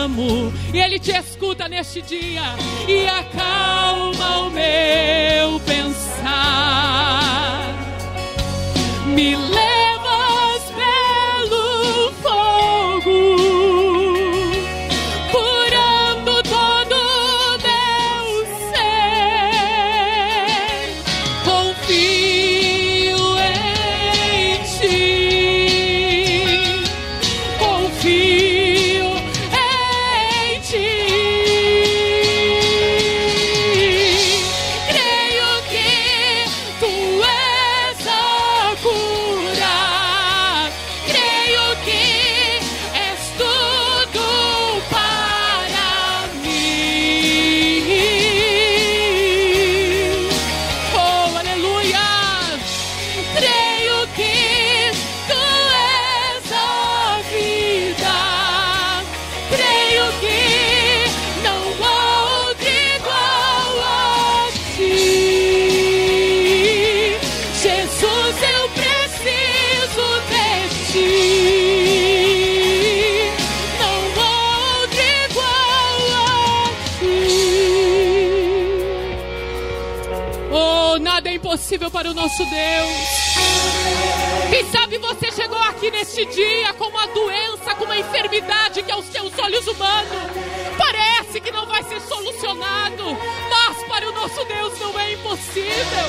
clamo, e Ele te escuta neste dia e acalma o meu pensar. Me levas pelo fogo, curando todo o meu ser. Confio em Ti, confio em Ti. Creio que Tu és a cura, creio que és tudo para mim. Oh, aleluia! Creio que Tu és a vida, creio que não há outro igual a Ti. Jesus, eu preciso de Ti, não há outro igual a Ti. Oh, nada é impossível para o nosso Deus. Quem sabe você chegou aqui neste dia com uma doença, com uma enfermidade que aos seus olhos humanos parece que não vai ser solucionado, mas para o nosso Deus não é impossível.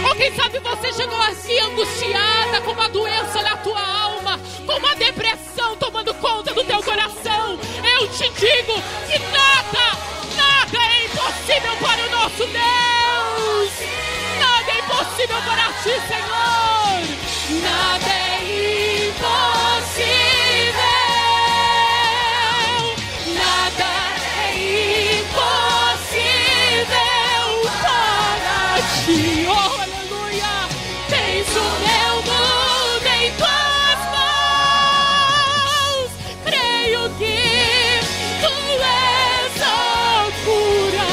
Ou quem sabe você chegou aqui angustiada com uma doença na tua alma, com uma depressão tomando conta do teu coração. Eu te digo que nada é impossível para o nosso Deus. Nada é impossível para Ti, Senhor. Nada é impossível. Nada é impossível para Ti. Oh, aleluia. Tens o meu mundo em Tuas mãos. Creio que Tu és a cura.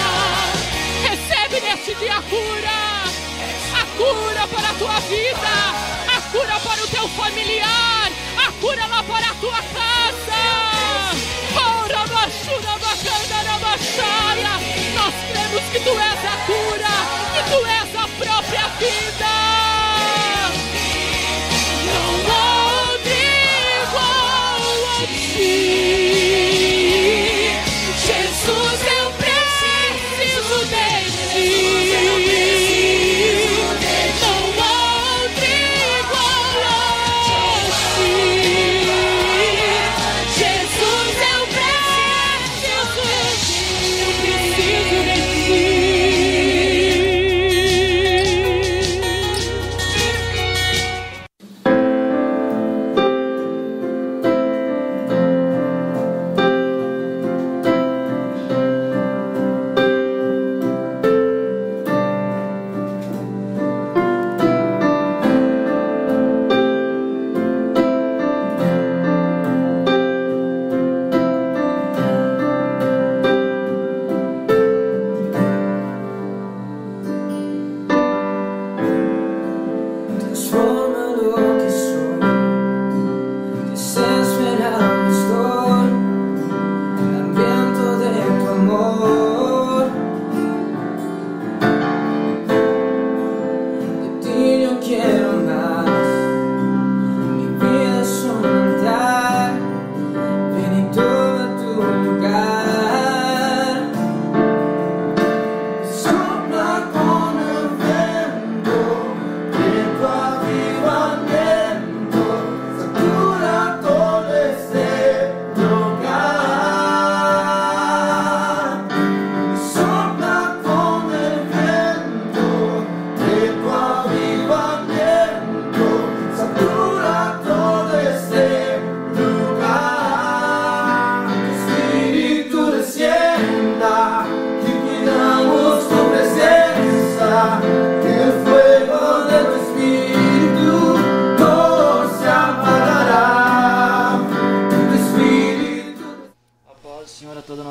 Recebe neste dia a cura para a tua vida, a cura para o teu familiar, a cura lá para a tua casa. Oh, Rabachura, Bacana, Rabachaia. Nós cremos que Tu és a cura, que Tu és a própria vida. Não há outro igual a Ti. Jesus, eu preciso de Ti. Não há outro igual a Ti. Jesus, eu preciso de Ti.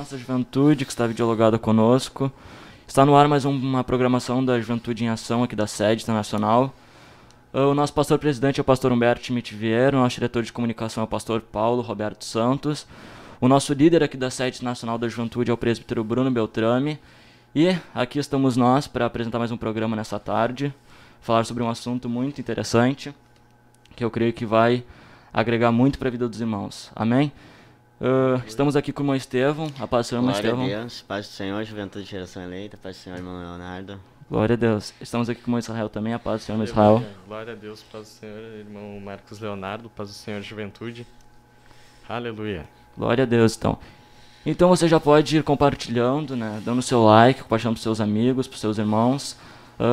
nossa juventude que está videologada conosco. Está no ar mais uma programação da Juventude em Ação aqui da sede internacional. O nosso pastor-presidente é o pastor Humberto Schmidt Vieira, o nosso diretor de comunicação é o pastor Paulo Roberto Santos. O nosso líder aqui da Sede Nacional da Juventude é o presbítero Bruno Beltrame. E aqui estamos nós para apresentar mais um programa nessa tarde, falar sobre um assunto muito interessante, que eu creio que vai agregar muito para a vida dos irmãos. Amém? Estamos aqui com o irmão Estevão, a paz do Senhor, irmão Estevão. Glória a Deus, paz do Senhor, Juventude de Geração Eleita, paz do Senhor, irmão Leonardo. Glória a Deus. Estamos aqui com o irmão Israel também, a paz do Senhor, irmão Israel. Glória a Deus, paz do Senhor, irmão Marcos Leonardo, paz do Senhor, Juventude. Aleluia. Glória a Deus, então. Então você já pode ir compartilhando, né, dando seu like, compartilhando para seus amigos, para seus irmãos,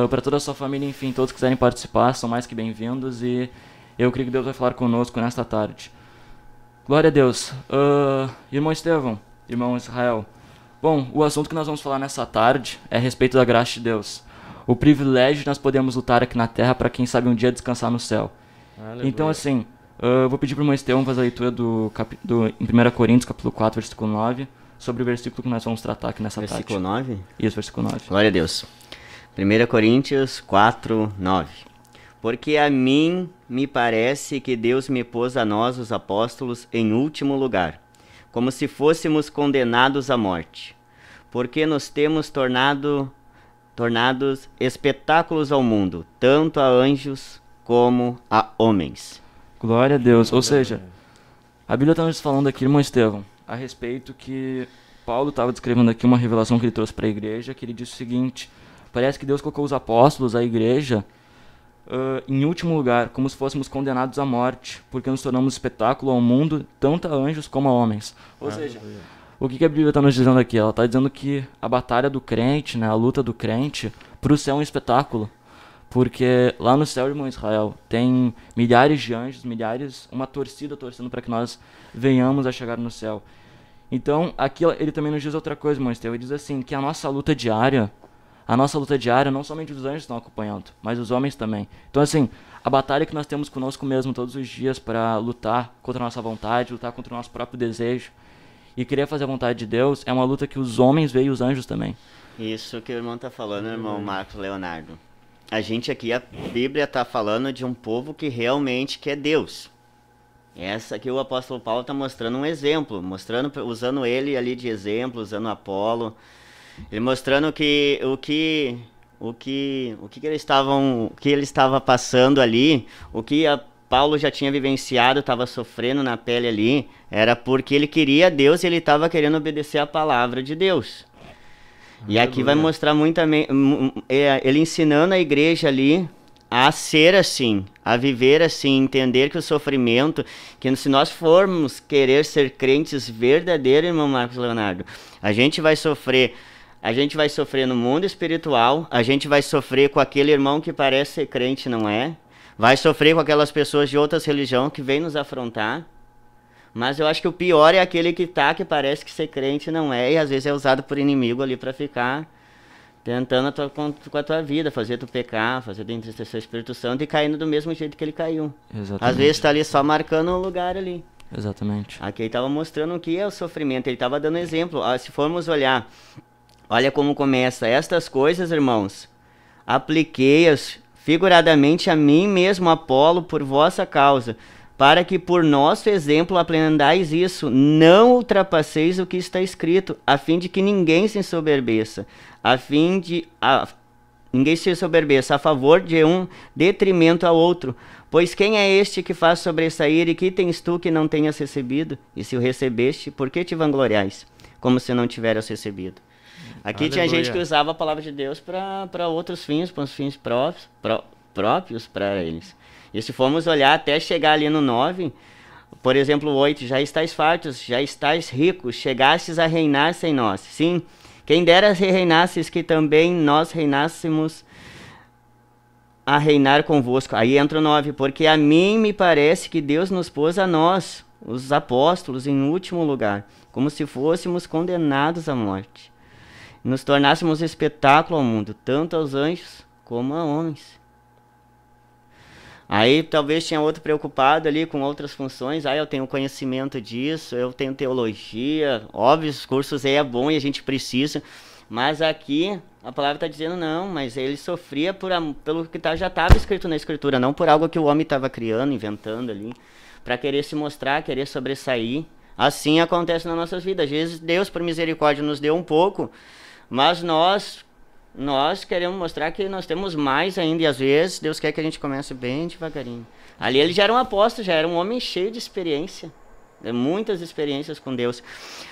para toda a sua família, enfim, todos que quiserem participar, são mais que bem-vindos e eu creio que Deus vai falar conosco nesta tarde. Glória a Deus. Irmão Estevão, irmão Israel. Bom, o assunto que nós vamos falar nessa tarde é a respeito da graça de Deus. O privilégio de nós podermos lutar aqui na terra para quem sabe um dia descansar no céu. Aleluia. Então assim, eu vou pedir para o irmão Estevão fazer a leitura em 1 Coríntios, capítulo 4, versículo 9, sobre o versículo que nós vamos tratar aqui nessa Versículo tarde. 9? Isso, versículo 9. Glória a Deus. 1 Coríntios 4, 9. Porque a mim me parece que Deus me pôs a nós, os apóstolos, em último lugar, como se fôssemos condenados à morte, porque nos temos tornados espetáculos ao mundo, tanto a anjos como a homens. Glória a Deus. Ou seja, a Bíblia está nos falando aqui, irmão Estevão, a respeito que Paulo estava descrevendo aqui uma revelação que ele trouxe para a igreja, que ele disse o seguinte: parece que Deus colocou os apóstolos, a igreja, em último lugar, como se fôssemos condenados à morte, porque nos tornamos espetáculo ao mundo, tanto a anjos como a homens. Ou seja, o que a Bíblia está nos dizendo aqui? Ela está dizendo que a batalha do crente, né, a luta do crente, para o céu é um espetáculo. Porque lá no céu, irmão Israel, tem milhares de anjos, uma torcida torcendo para que nós venhamos a chegar no céu. Então, aqui ele também nos diz outra coisa, irmão Estevão. Ele diz assim, que a nossa luta diária, não somente os anjos estão acompanhando, mas os homens também. Então, assim, a batalha que nós temos conosco mesmo todos os dias para lutar contra a nossa vontade, lutar contra o nosso próprio desejo e querer fazer a vontade de Deus, é uma luta que os homens veem e os anjos também. Isso que o irmão está falando, irmão Marcos Leonardo. A gente aqui, a Bíblia está falando de um povo que realmente quer Deus. Essa aqui o apóstolo Paulo está mostrando um exemplo, usando ele ali de exemplo, usando Apolo, ele mostrando que ele estava passando ali, o que Paulo já tinha vivenciado, estava sofrendo na pele ali, era porque ele queria Deus e ele estava querendo obedecer a palavra de Deus. E aqui vai mostrar ele ensinando a igreja ali a ser assim, a viver assim, entender que o sofrimento, que se nós formos querer ser crentes verdadeiros, irmão Marcos Leonardo, a gente vai sofrer no mundo espiritual, a gente vai sofrer com aquele irmão que parece ser crente, não é? Vai sofrer com aquelas pessoas de outras religiões que vêm nos afrontar. Mas eu acho que o pior é aquele que parece que ser crente não é, e às vezes é usado por inimigo ali para ficar tentando com a tua vida, fazer tu pecar, fazer tu entristecer o Espírito Santo e caindo do mesmo jeito que ele caiu. Exatamente. Às vezes está ali só marcando um lugar ali. Exatamente. Aqui ele estava mostrando o que é o sofrimento, ele estava dando exemplo. Se formos olhar, olha como começa. Estas coisas, irmãos, apliquei-as figuradamente a mim mesmo, Apolo, por vossa causa, para que por nosso exemplo aprendais isso, não ultrapasseis o que está escrito, a fim de que ninguém se ensoberbeça, ninguém se ensoberbeça a favor de um detrimento ao outro. Pois quem é este que faz sobressair, e que tens tu que não tenhas recebido? E se o recebeste, por que te vangloriais, como se não tiveras recebido? Aqui Aleluia. Tinha gente que usava a palavra de Deus para outros fins, para os fins próprios para eles. E se formos olhar até chegar ali no 9, por exemplo, 8, já estáis fartos, já estáis ricos, chegastes a reinar sem nós. Sim, quem dera reinasses, que também nós reinássemos a reinar convosco. Aí entra o 9, porque a mim me parece que Deus nos pôs a nós, os apóstolos, em último lugar, como se fôssemos condenados à morte. Nos tornássemos espetáculo ao mundo, tanto aos anjos como a homens. Aí talvez tinha outro preocupado ali com outras funções. Eu tenho conhecimento disso, eu tenho teologia. Óbvio, os cursos aí é bom e a gente precisa. Mas aqui a palavra está dizendo não, mas ele sofria pelo que já estava escrito na Escritura, não por algo que o homem estava criando, inventando ali, para querer se mostrar, querer sobressair. Assim acontece nas nossas vidas. Às vezes Deus, por misericórdia, nos deu um pouco, mas nós queremos mostrar que nós temos mais ainda, e às vezes Deus quer que a gente comece bem devagarinho. Ali ele já era um apóstolo, já era um homem cheio de experiência, muitas experiências com Deus.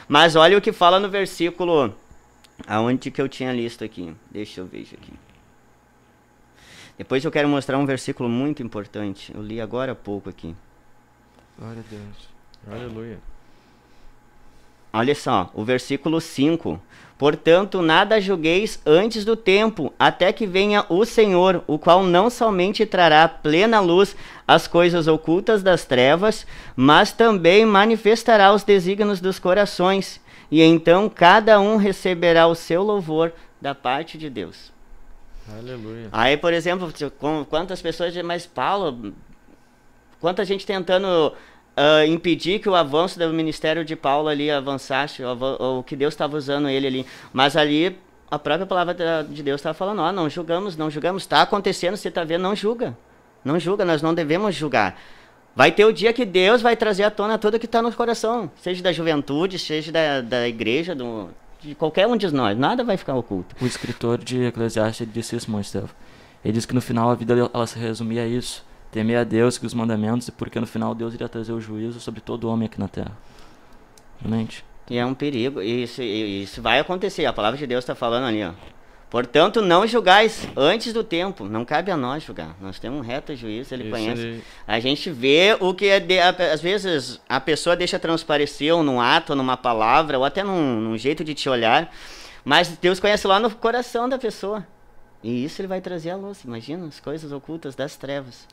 Mas olha o que fala no versículo, aonde que eu tinha listo aqui, deixa eu ver isso aqui. Depois eu quero mostrar um versículo muito importante, eu li agora há pouco aqui. Glória a Deus. Aleluia. Olha só, o versículo 5. Portanto, nada julgueis antes do tempo, até que venha o Senhor, o qual não somente trará plena luz às coisas ocultas das trevas, mas também manifestará os desígnios dos corações, e então cada um receberá o seu louvor da parte de Deus. Aleluia. Aí, por exemplo, quantas pessoas dizem, mas Paulo, quanta gente tentando impedir que o avanço do ministério de Paulo ali avançasse, ou que Deus estava usando ele ali. Mas ali, a própria palavra de Deus estava falando, não julgamos, está acontecendo, você está vendo, não julga, nós não devemos julgar. Vai ter o dia que Deus vai trazer à tona tudo que está no coração, seja da juventude, seja da igreja, de qualquer um de nós, nada vai ficar oculto. O escritor de Eclesiastes ele disse isso, Estevão. Ele disse que no final a vida ela se resumia a isso. Temer a Deus e os mandamentos, porque no final Deus iria trazer o juízo sobre todo homem aqui na terra. Realmente. E é um perigo, isso vai acontecer, a palavra de Deus está falando ali, ó. Portanto, não julgais antes do tempo, não cabe a nós julgar, nós temos um reto juízo, ele conhece. A gente vê o que às vezes a pessoa deixa transparecer ou num ato, ou numa palavra, ou até num jeito de te olhar, mas Deus conhece lá no coração da pessoa. E isso ele vai trazer à luz, imagina, as coisas ocultas das trevas.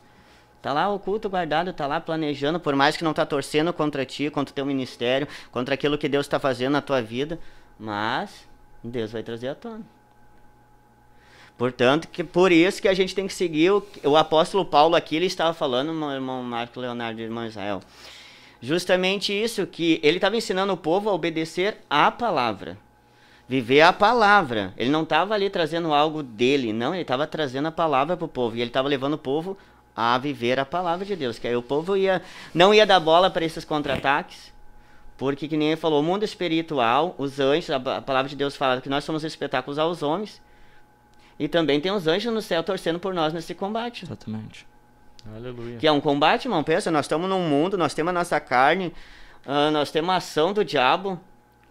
Tá lá oculto, guardado, tá lá planejando, por mais que não tá torcendo contra ti, contra o teu ministério, contra aquilo que Deus está fazendo na tua vida, mas Deus vai trazer à tona. Portanto, por isso que a gente tem que seguir o apóstolo Paulo aqui, ele estava falando, meu irmão Marco Leonardo e irmão Israel, justamente isso, que ele estava ensinando o povo a obedecer à palavra, viver a palavra. Ele não estava ali trazendo algo dele, não, ele estava trazendo a palavra para o povo, e ele estava levando o povo a viver a palavra de Deus, que aí o povo não ia dar bola para esses contra-ataques, porque, que nem ele falou, o mundo espiritual, os anjos, a palavra de Deus fala que nós somos espetáculos aos homens, e também tem os anjos no céu torcendo por nós nesse combate. Exatamente. Aleluia. Que é um combate, irmão, pensa, nós estamos num mundo, nós temos a nossa carne, nós temos a ação do diabo.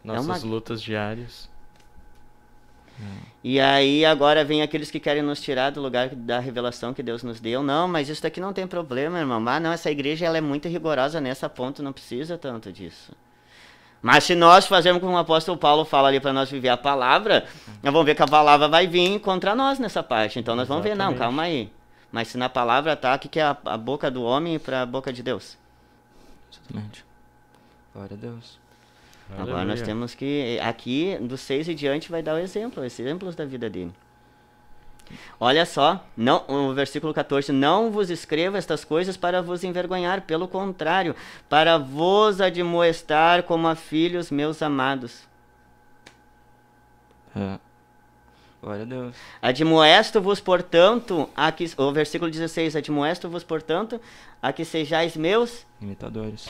Nossas lutas diárias. E aí agora vem aqueles que querem nos tirar do lugar da revelação que Deus nos deu. Não, mas isso daqui não tem problema, irmão. Não, essa igreja ela é muito rigorosa nessa ponto, não precisa tanto disso. Mas se nós fazermos como o apóstolo Paulo fala ali para nós viver a palavra, nós vamos ver que a palavra vai vir contra nós nessa parte. Então nós vamos ver, não, calma aí. Mas se na palavra tá, o que é a boca do homem para a boca de Deus? Exatamente. Glória a Deus. Agora nós temos que, aqui, do 6 e diante, vai dar exemplos da vida dele. Olha só, o versículo 14, não vos escrevo estas coisas para vos envergonhar, pelo contrário, para vos admoestar como a filhos meus amados. Glória a Deus. Admoesto-vos, portanto, o versículo 16, admoesto-vos, portanto, a que sejais meus imitadores.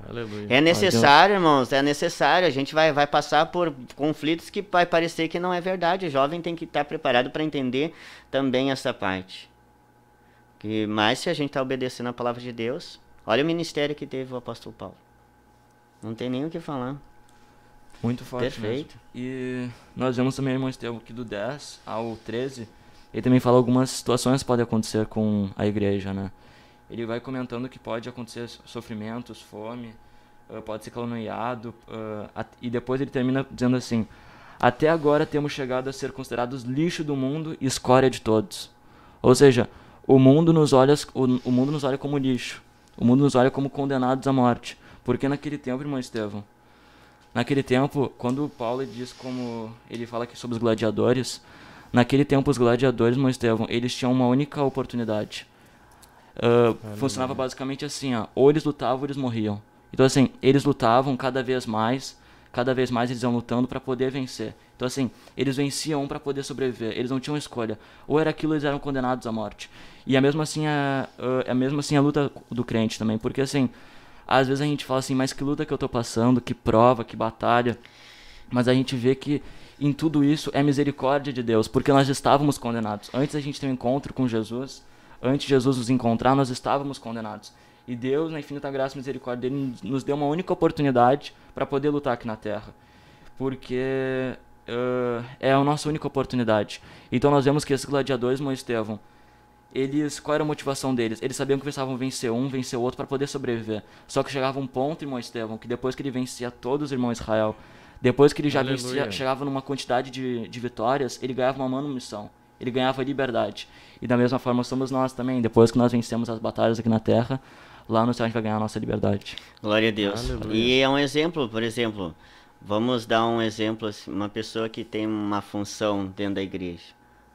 Aleluia. É necessário, irmãos, é necessário. A gente vai passar por conflitos que vai parecer que não é verdade. O jovem tem que estar preparado para entender também essa parte. Mas se a gente está obedecendo a palavra de Deus, olha o ministério que teve o apóstolo Paulo. Não tem nem o que falar. Muito forte. Perfeito. Mesmo. E nós vemos também, irmão Estevão, que do 10 ao 13, ele também fala algumas situações que podem acontecer com a igreja, né? Ele vai comentando que pode acontecer sofrimentos, fome, pode ser caluniado, e depois ele termina dizendo assim, até agora temos chegado a ser considerados lixo do mundo e escória de todos. Ou seja, o mundo nos olha como lixo, o mundo nos olha como condenados à morte. Porque naquele tempo, irmão Estevão, naquele tempo, quando Paulo diz como ele fala aqui sobre os gladiadores, naquele tempo os gladiadores, irmão Estevão, eles tinham uma única oportunidade. Funcionava basicamente assim, ou eles lutavam ou eles morriam. Então assim, eles lutavam cada vez mais, cada vez mais eles iam lutando para poder vencer. Então assim, eles venciam para poder sobreviver, eles não tinham escolha. Ou era aquilo, eles eram condenados à morte. E é mesmo assim a luta do crente também, porque assim, às vezes a gente fala assim, mas que luta que eu tô passando, que prova, que batalha. Mas a gente vê que em tudo isso é misericórdia de Deus, porque nós estávamos condenados. Antes da gente ter um encontro com Jesus, antes de Jesus nos encontrar, nós estávamos condenados. E Deus, na infinita graça e misericórdia dele, nos deu uma única oportunidade para poder lutar aqui na Terra. Porque é a nossa única oportunidade. Então nós vemos que esses gladiadores, irmão Estevão, qual era a motivação deles? Eles sabiam que precisavam vencer um, vencer o outro para poder sobreviver. Só que chegava um ponto, irmão Estevão, que depois que ele vencia todos os irmãos Israel, depois que ele já chegava numa quantidade de vitórias, ele ganhava uma manutenção. Ele ganhava liberdade. E da mesma forma somos nós também. Depois que nós vencemos as batalhas aqui na Terra, lá no céu a gente vai ganhar a nossa liberdade. Glória a Deus. Aleluia. E é um exemplo, por exemplo, vamos dar um exemplo, assim, uma pessoa que tem uma função dentro da igreja.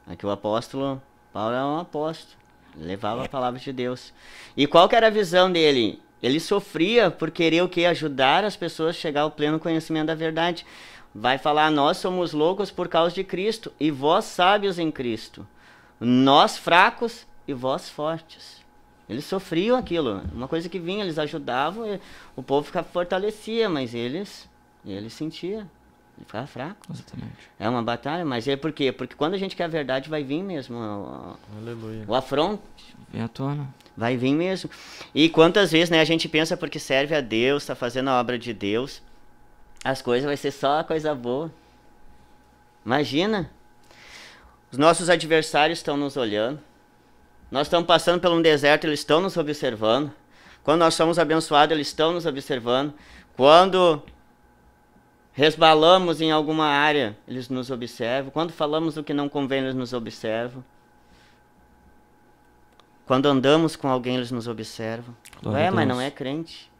Aqui o apóstolo Paulo é um apóstolo, levava a palavra de Deus. E qual que era a visão dele? Ele sofria por querer o quê? Ajudar as pessoas a chegar ao pleno conhecimento da verdade. Vai falar, nós somos loucos por causa de Cristo, e vós sábios em Cristo. Nós fracos e vós fortes. Eles sofriam aquilo, uma coisa que vinha, eles ajudavam, o povo ficava fortalecia, mas eles sentiam, ele ficava fraco. Exatamente. É uma batalha, mas é por quê? Porque quando a gente quer a verdade, vai vir mesmo Aleluia. o afronto. Vem à tona. Vai vir mesmo. E quantas vezes, né, a gente pensa porque serve a Deus, está fazendo a obra de Deus, as coisas vai ser só coisa boa. Imagina. Os nossos adversários estão nos olhando. Nós estamos passando por um deserto, eles estão nos observando. Quando nós somos abençoados, eles estão nos observando. Quando resbalamos em alguma área, eles nos observam. Quando falamos o que não convém, eles nos observam. Quando andamos com alguém, eles nos observam. Glória a Mas Deus. não é crente.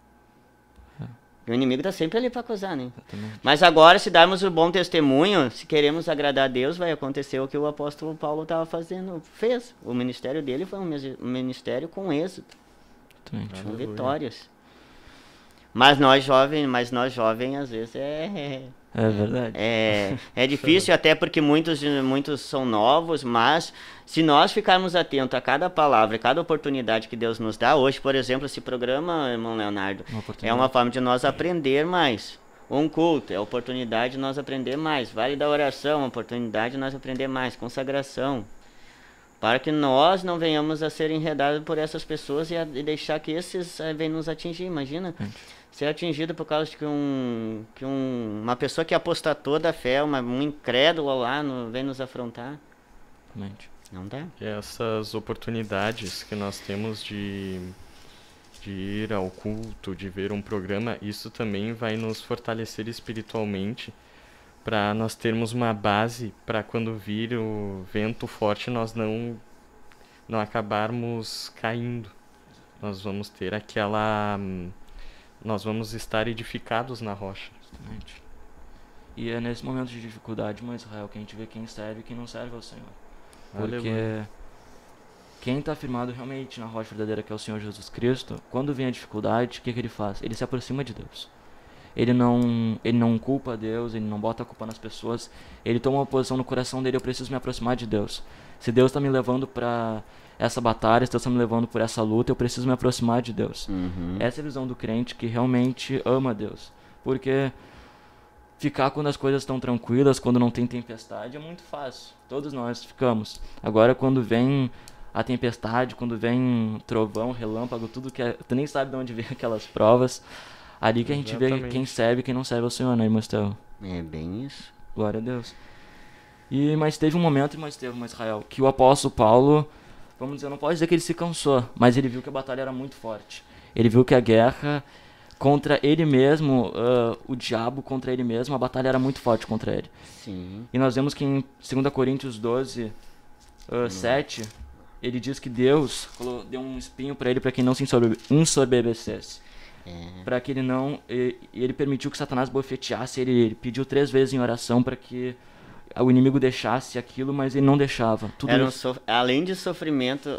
E o inimigo está sempre ali para acusar, né? Exatamente. Mas agora, se darmos o bom testemunho, se queremos agradar a Deus, vai acontecer o que o apóstolo Paulo estava fez. O ministério dele foi um ministério com êxito, Exatamente. com Aleluia. vitórias. Mas nós jovens, às vezes É verdade. é difícil, até porque muitos são novos, mas se nós ficarmos atentos a cada palavra, a cada oportunidade que Deus nos dá, hoje, por exemplo, esse programa, irmão Leonardo, Uma oportunidade. é uma forma de nós aprender mais. Um culto é a oportunidade de nós aprender mais. Vale da oração, uma oportunidade de nós aprender mais. Consagração. Para que nós não venhamos a ser enredados por essas pessoas e deixar que esses venham nos atingir. Imagina ser atingido por causa de que uma pessoa que apostatou da fé, um incrédulo lá, vem nos afrontar. Exatamente. Não dá. E essas oportunidades que nós temos de ir ao culto, de ver um programa, isso também vai nos fortalecer espiritualmente para nós termos uma base para quando vir o vento forte nós não acabarmos caindo. Nós vamos ter nós vamos estar edificados na rocha. Exatamente. E é nesse momento de dificuldade, irmão Israel, que a gente vê quem serve e quem não serve ao Senhor. Porque Aleluia. quem está firmado realmente na rocha verdadeira, que é o Senhor Jesus Cristo, quando vem a dificuldade, o que ele faz? Ele se aproxima de Deus. Ele não culpa Deus, ele não bota a culpa nas pessoas. Ele toma uma posição no coração dele, eu preciso me aproximar de Deus. Se Deus está me levando para essa batalha, se Deus está me levando por essa luta, eu preciso me aproximar de Deus. Essa é a visão do crente que realmente ama Deus. Porque ficar quando as coisas estão tranquilas, quando não tem tempestade, é muito fácil. Todos nós ficamos. Agora, quando vem a tempestade, quando vem trovão, relâmpago, tudo que tu nem sabe de onde vem aquelas provas, ali que a gente vê Exatamente. quem serve e quem não serve ao Senhor, né, irmão Estevão? É bem isso. Glória a Deus. Mas teve um momento, irmão Estevão, irmão Israel, que o apóstolo Paulo, vamos dizer, não pode dizer que ele se cansou, mas ele viu que a batalha era muito forte. Ele viu que a guerra contra ele mesmo, o diabo contra ele mesmo, a batalha era muito forte contra ele. Sim. E nós vemos que em 2 Coríntios 12, 7, ele diz que Deus deu um espinho para ele para que não se ensoberbecesse. Para que ele não... Ele permitiu que Satanás bofeteasse ele. Ele pediu 3 vezes em oração para que o inimigo deixasse aquilo, mas ele não deixava. Tudo Era isso. além de sofrimento,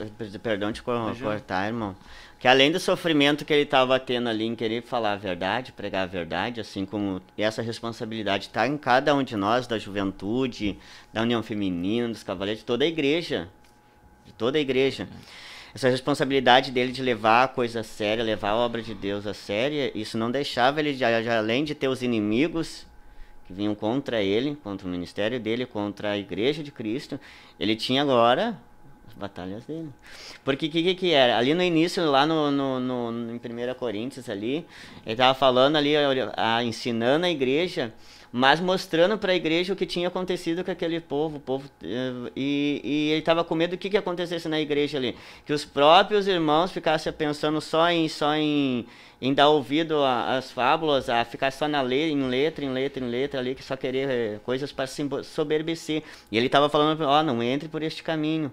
perdão te cortar, irmão, que além do sofrimento que ele estava tendo ali em querer falar a verdade, pregar a verdade, assim como essa responsabilidade está em cada um de nós, da juventude, da União Feminina, dos Cavaleiros, de toda a igreja. De toda a igreja. Essa responsabilidade dele de levar a coisa a séria, levar a obra de Deus a séria, isso não deixava ele, já além de ter os inimigos que vinham contra ele, contra o ministério dele, contra a igreja de Cristo, ele tinha agora as batalhas dele. Porque o que era? Ali no início, lá em 1 Coríntios ali, ele estava falando ali, ensinando a igreja, mas mostrando para a igreja o que tinha acontecido com aquele povo, e ele estava com medo do que acontecesse na igreja ali, que os próprios irmãos ficassem pensando só em dar ouvido às fábulas, a ficar só em letra ali, que só querer coisas para se soberbecer. E ele estava falando, não entre por este caminho.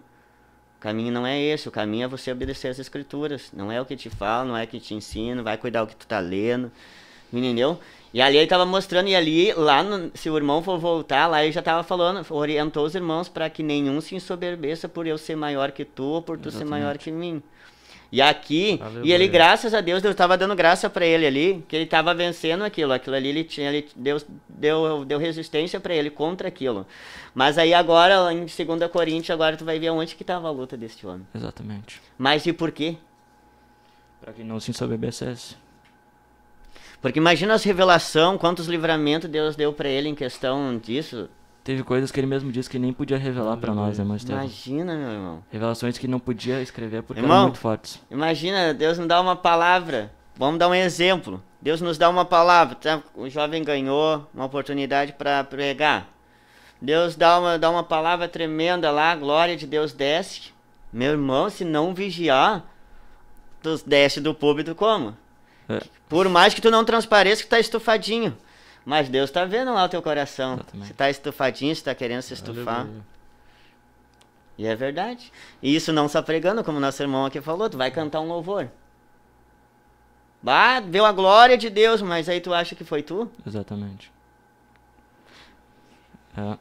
O caminho não é esse, o caminho é você obedecer às escrituras. Não é o que te falo, não é o que te ensino, vai cuidar do que tu tá lendo. Entendeu? E ali ele estava mostrando, e ali, se o irmão for voltar, lá ele já estava falando, orientou os irmãos para que nenhum se ensoberbeça por eu ser maior que tu ou por tu ser maior que mim. E aqui, Aleluia. e ele, graças a Deus, Deus estava dando graça para ele ali, que ele estava vencendo aquilo ali Deus deu resistência para ele contra aquilo. Mas aí agora, em 2 Coríntios, agora tu vai ver onde que estava a luta deste homem. Exatamente. Mas e por quê? Para que não se ensoberbecesse. Porque imagina as revelações, quantos livramentos Deus deu para ele em questão disso. Teve coisas que ele mesmo disse que nem podia revelar para nós, né, mas Imagina, meu irmão. revelações que não podia escrever porque Irmão, eram muito fortes. Imagina, Deus nos dá uma palavra. Vamos dar um exemplo. Deus nos dá uma palavra. O jovem ganhou uma oportunidade para pregar. Deus dá uma palavra tremenda lá, a glória de Deus desce. Meu irmão, se não vigiar, tu desce do púlpito como? É. Por mais que tu não transpareça que tá estufadinho. Mas Deus tá vendo lá o teu coração. Exatamente. Se tá estufadinho, se tá querendo se estufar. Aleluia. E é verdade. E isso não só pregando, como nosso irmão aqui falou, tu vai cantar um louvor. Deu a glória de Deus, mas aí tu acha que foi tu? Exatamente. É.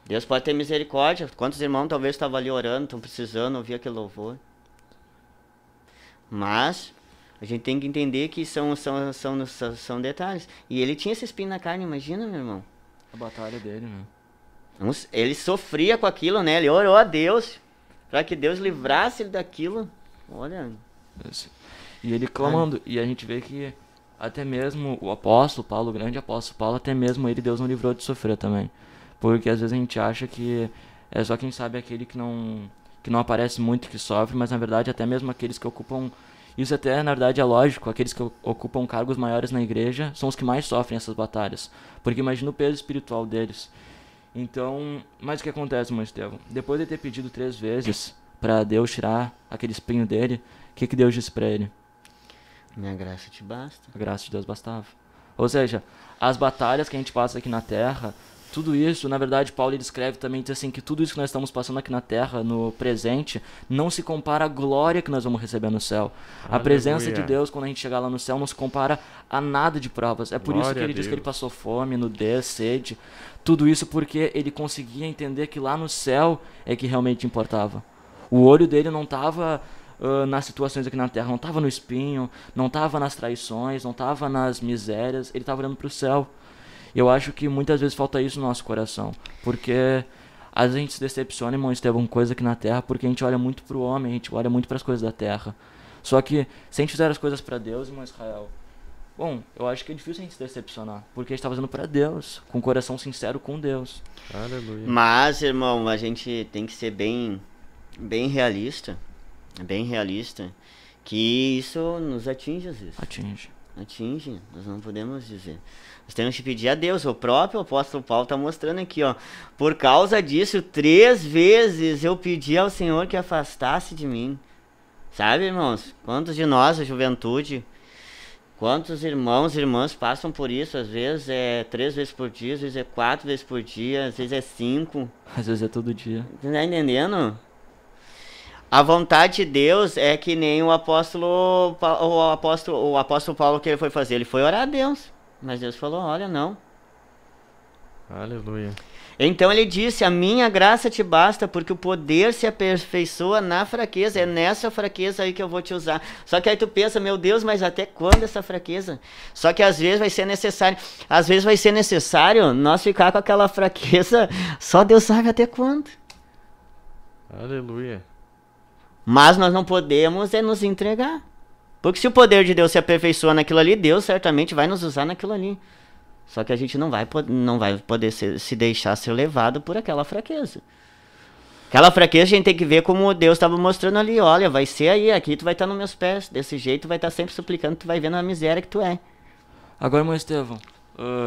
Deus pode ter misericórdia. Quantos irmãos talvez estavam ali orando, estão precisando ouvir aquele louvor. Mas a gente tem que entender que são detalhes. E ele tinha esse espinho na carne, imagina, meu irmão. A batalha dele, né? Ele sofria com aquilo, né? Ele orou a Deus para que Deus livrasse ele daquilo. Olha. E ele clamando. E a gente vê que até mesmo o apóstolo Paulo, o grande apóstolo Paulo, até mesmo ele, Deus não livrou de sofrer também. Porque às vezes a gente acha que é só quem sabe aquele que não aparece muito que sofre, mas na verdade até mesmo aqueles que ocupam... Isso até, na verdade, é lógico. Aqueles que ocupam cargos maiores na igreja são os que mais sofrem essas batalhas. Porque imagina o peso espiritual deles. Então, mas o que acontece, irmão Estevão? Depois de ter pedido 3 vezes para Deus tirar aquele espinho dele, o que Deus disse para ele? Minha graça te basta. A graça de Deus bastava. Ou seja, as batalhas que a gente passa aqui na Terra... Tudo isso, na verdade, Paulo descreve também, diz assim, que tudo isso que nós estamos passando aqui na Terra, no presente, não se compara à glória que nós vamos receber no céu. Aleluia. A presença de Deus, quando a gente chegar lá no céu, não se compara a nada de provas. É por isso que ele diz que ele passou fome, nudez, sede. Tudo isso porque ele conseguia entender que lá no céu é que realmente importava. O olho dele não estava nas situações aqui na Terra, não estava no espinho, não estava nas traições, não estava nas misérias, ele estava olhando para o céu. Eu acho que muitas vezes falta isso no nosso coração, porque às vezes a gente se decepciona, irmão Estevão, coisa aqui na Terra, porque a gente olha muito pro homem, a gente olha muito para as coisas da Terra. Só que se a gente fizer as coisas para Deus, irmão Israel, bom, eu acho que é difícil a gente se decepcionar, porque a gente está fazendo para Deus, com o coração sincero com Deus. Aleluia. Mas, irmão, a gente tem que ser bem realista, que isso nos atinge às vezes. Atinge, nós não podemos dizer. Nós temos que pedir a Deus. O próprio apóstolo Paulo está mostrando aqui, ó. Por causa disso, 3 vezes eu pedi ao Senhor que afastasse de mim. Sabe, irmãos? Quantos de nós, a juventude, quantos irmãos e irmãs passam por isso? Às vezes é 3 vezes por dia, às vezes é 4 vezes por dia, às vezes é 5. Às vezes é todo dia. Você tá entendendo? A vontade de Deus é que nem o apóstolo Paulo que ele foi fazer. Ele foi orar a Deus. Mas Deus falou, olha, não. Aleluia. Então ele disse, a minha graça te basta, porque o poder se aperfeiçoa na fraqueza. É nessa fraqueza aí que eu vou te usar. Só que aí tu pensa, meu Deus, mas até quando essa fraqueza? Só que às vezes vai ser necessário nós ficar com aquela fraqueza, só Deus sabe até quando. Aleluia. Mas nós não podemos nos entregar. Porque se o poder de Deus se aperfeiçoa naquilo ali, Deus certamente vai nos usar naquilo ali. Só que a gente não vai poder se deixar ser levado por aquela fraqueza. Aquela fraqueza a gente tem que ver como Deus estava mostrando ali. Olha, vai ser aí, aqui tu vai estar nos meus pés. Desse jeito tu vai estar sempre suplicando, tu vai vendo a miséria que tu é. Agora, irmão Estevão,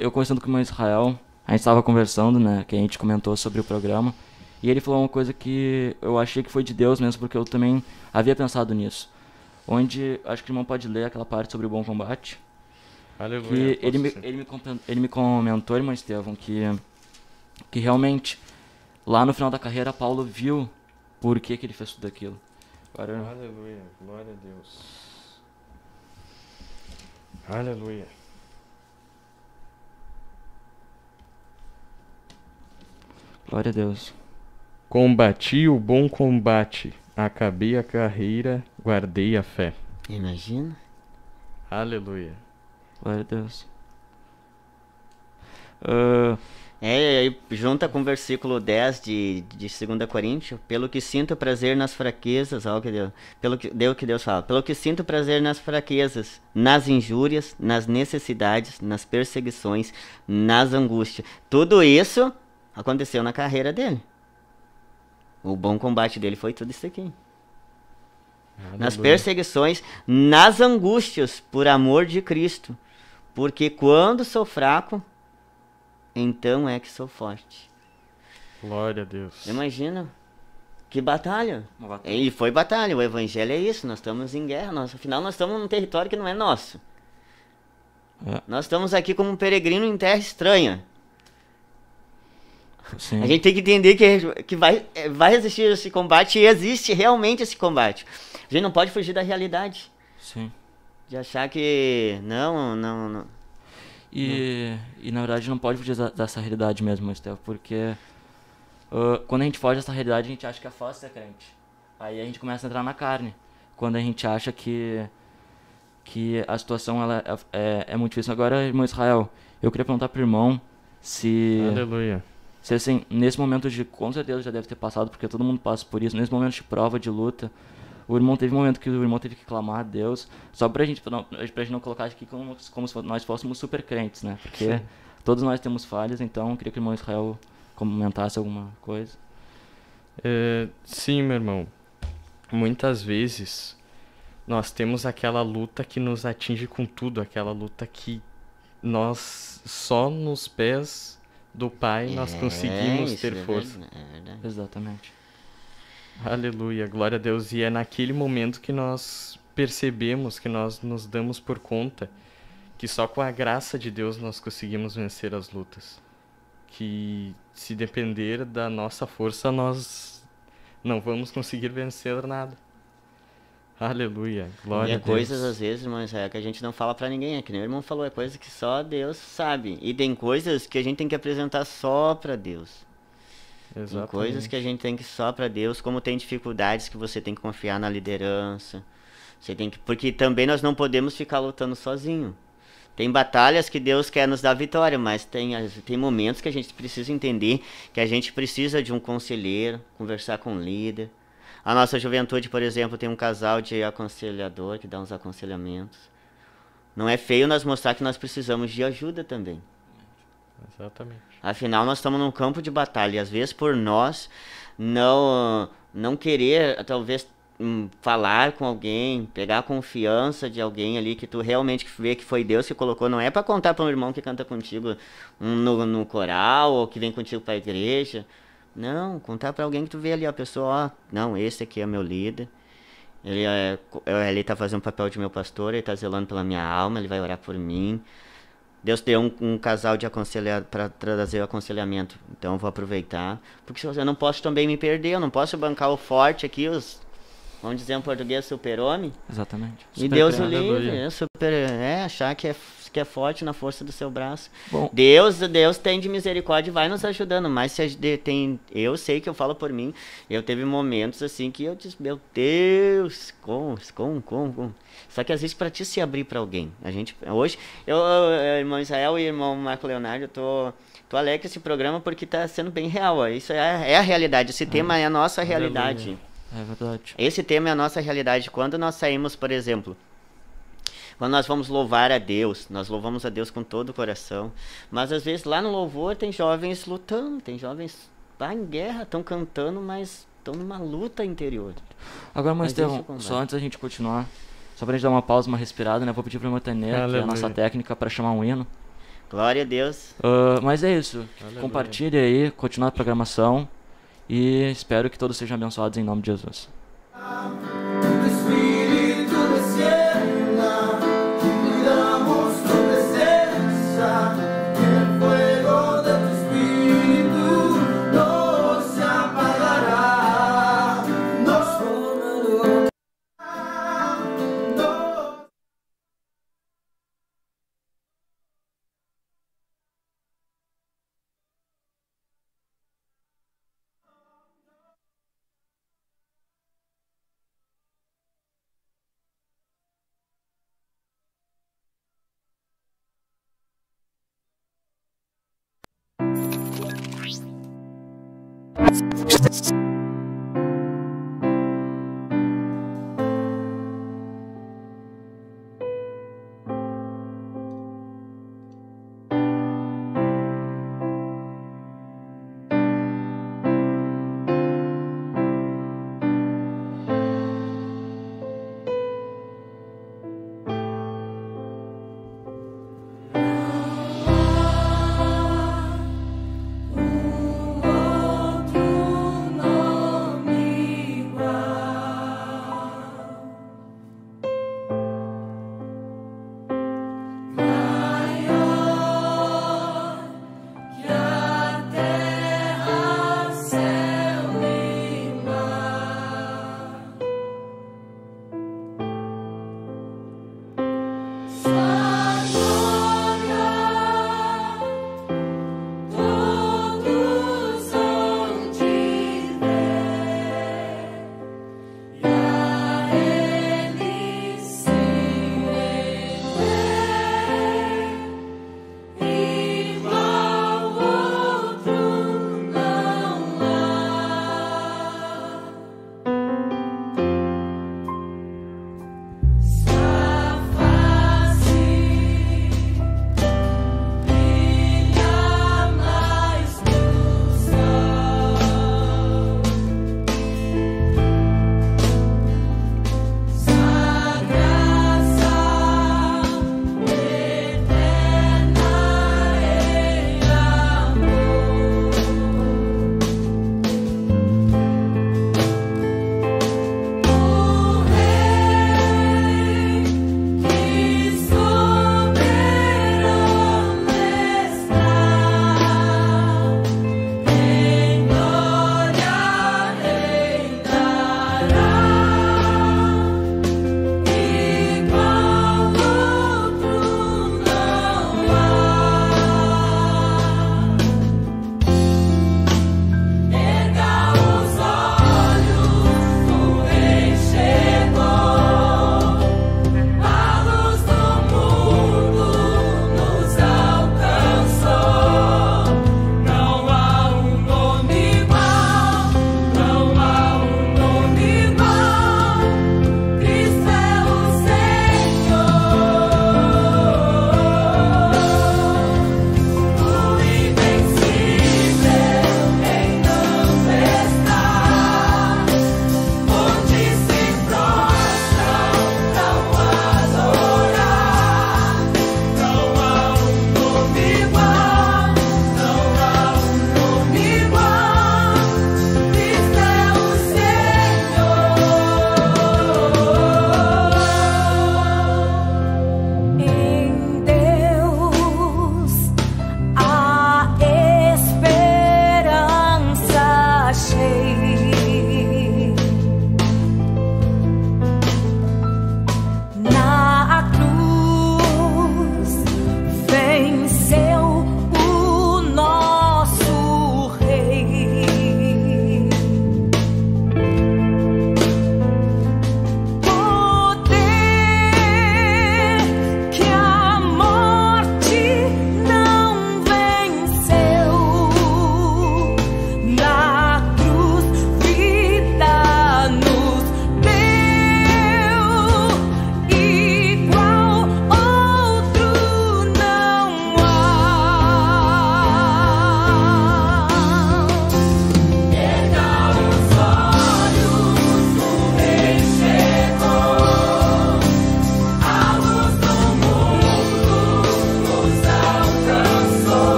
eu conversando com o irmão Israel, a gente estava conversando, né, que a gente comentou sobre o programa, e ele falou uma coisa que eu achei que foi de Deus mesmo, porque eu também havia pensado nisso. Onde, acho que o irmão pode ler aquela parte sobre o bom combate. Aleluia. Que ele me comentou, irmão Estevão, que realmente, lá no final da carreira, Paulo viu por que ele fez tudo aquilo. Agora, aleluia, glória a Deus. Aleluia. glória a Deus. Combati o bom combate, acabei a carreira, guardei a fé. Imagina. Aleluia. Glória a Deus. Aí junta com o versículo 10 de 2 Coríntios, pelo que sinto prazer nas fraquezas, ó, que Deus fala, pelo que sinto prazer nas fraquezas, nas injúrias, nas necessidades, nas perseguições, nas angústias. Tudo isso aconteceu na carreira dele. O bom combate dele foi tudo isso aqui. Aleluia. Nas perseguições, nas angústias, por amor de Cristo. Porque quando sou fraco, então é que sou forte. Glória a Deus. Imagina, que batalha. Uma batalha. E foi batalha, o evangelho é isso, nós estamos em guerra, afinal nós estamos num território que não é nosso. É. Nós estamos aqui como um peregrino em terra estranha. Sim. A gente tem que entender que vai existir esse combate, e existe realmente esse combate. A gente não pode fugir da realidade. Sim. De achar que não. E na verdade não pode fugir dessa realidade mesmo, Estevão, porque quando a gente foge dessa realidade, a gente acha que é fácil ser crente. Aí a gente começa a entrar na carne. Quando a gente acha que a situação ela é muito difícil. Agora, irmão Israel, eu queria perguntar pro irmão se Aleluia. assim, nesse momento com certeza já deve ter passado, porque todo mundo passa por isso, nesse momento de prova, de luta, o irmão teve um momento que o irmão teve que clamar a Deus, só pra gente não colocar aqui como se nós fôssemos super crentes, né? Porque Sim. todos nós temos falhas, então eu queria que o irmão Israel comentasse alguma coisa. Sim, meu irmão. Muitas vezes nós temos aquela luta que nos atinge com tudo, aquela luta que nós só nos pés do Pai nós conseguimos isso ter é força. verdade. Exatamente. Aleluia, glória a Deus. E é naquele momento que nós percebemos, que nós nos damos por conta que só com a graça de Deus nós conseguimos vencer as lutas. Que se depender da nossa força, nós não vamos conseguir vencer nada. Aleluia, glória E a Deus. coisas, às vezes, irmãos, que a gente não fala pra ninguém. É que nem o irmão falou, é coisa que só Deus sabe. E tem coisas que a gente tem que apresentar só pra Deus. Tem Exatamente. coisas que a gente tem que só pra Deus, como tem dificuldades que você tem que confiar na liderança. Você tem que, porque também nós não podemos ficar lutando sozinho. Tem batalhas que Deus quer nos dar vitória, mas tem momentos que a gente precisa entender que a gente precisa de um conselheiro, conversar com um líder. A nossa juventude, por exemplo, tem um casal de aconselhador que dá uns aconselhamentos. Não é feio nós mostrar que nós precisamos de ajuda também. Exatamente. Afinal, nós estamos num campo de batalha. E às vezes por nós não querer, talvez, falar com alguém, pegar a confiança de alguém ali que tu realmente vê que foi Deus que colocou. Não é para contar para um irmão que canta contigo no coral ou que vem contigo para a igreja. Não, contar para alguém que tu vê ali a pessoa, ó, não, esse aqui é meu líder. Ele tá fazendo o papel de meu pastor, ele tá zelando pela minha alma, ele vai orar por mim. Deus deu um casal de aconselhar para trazer o aconselhamento, então eu vou aproveitar. Porque eu não posso também me perder, eu não posso bancar o forte aqui, vamos dizer em português, super-homem. Exatamente. E Deus o Aleluia. livre, achar que é braço, que é forte na força do seu braço. Bom. Deus tem de misericórdia e vai nos ajudando, mas se a gente tem, eu sei que eu falo por mim, eu teve momentos assim que eu disse, meu Deus, como? Só que às vezes para ti se abrir para alguém, a gente, hoje, irmão Israel e irmão Marco Leonardo, eu tô alegre com esse programa porque tá sendo bem real, ó. Isso é a realidade, esse tema é a nossa realidade. É verdade. Esse tema é a nossa realidade. Quando nós saímos, por exemplo, quando nós vamos louvar a Deus, nós louvamos a Deus com todo o coração, mas às vezes lá no louvor tem jovens lutando, tem jovens lá em guerra, estão cantando, mas estão numa luta interior. Agora, Mas Estevão, deixa eu só antes da gente continuar, só pra gente dar uma pausa, uma respirada, né? Vou pedir pra Montanê, que é a nossa técnica, para chamar um hino. Glória a Deus. Mas é isso. Compartilhe aí, continue a programação e espero que todos sejam abençoados em nome de Jesus.